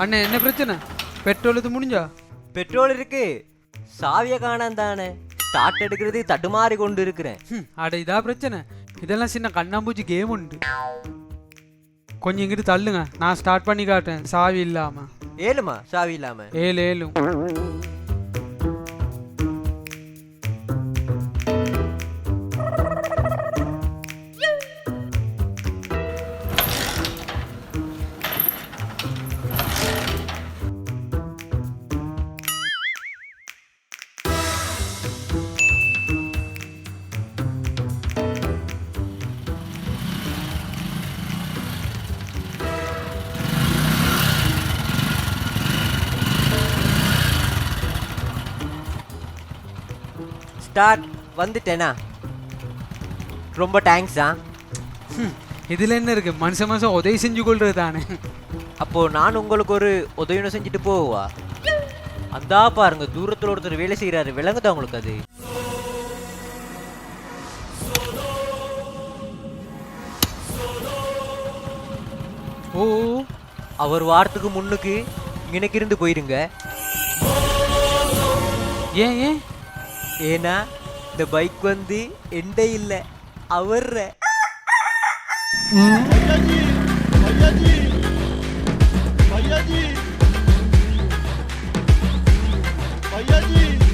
அண்ணே என்ன பிரச்சனை? பெட்ரோல் இது முடிஞ்சா? பெட்ரோல் இருக்கு, சாவிய காணாம தானே. ஸ்டார்ட் எடுக்கிறது தடுமாறி கொண்டு இருக்கிறேன். அட இதா பிரச்சனை? இதெல்லாம் சின்ன கண்ணாம்பூச்சி கேம் உண்டு. கொஞ்சம் இங்கிட்டு தள்ளுங்க, நான் ஸ்டார்ட் பண்ணி காட்டுறேன் சாவி இல்லாம. ஏழுமா சாவி இல்லாம? ஏழும் ஸ்டார்ட் வந்துட்டேனா? ரொம்ப தேங்க்ஸா. இதுல என்ன இருக்கு, மனுஷன் மனுஷன் உதவி செஞ்சு கொள்றது தானே. அப்போ நான் உங்களுக்கு ஒரு உதவி செஞ்சுட்டு போவா? அந்தா பாருங்க, தூரத்துல ஒருத்தர் வேலை செய்யறாரு, விளங்குதா உங்களுக்கு அது? ஓ, அவர் வாரத்துக்கு முன்னுக்கு இங்கனக்கு இருந்து போயிருங்க. ஏன் ஏன்? ஏன்னா இந்த பைக் வந்து எண்டே இல்லை, அவர்ற. भैया जी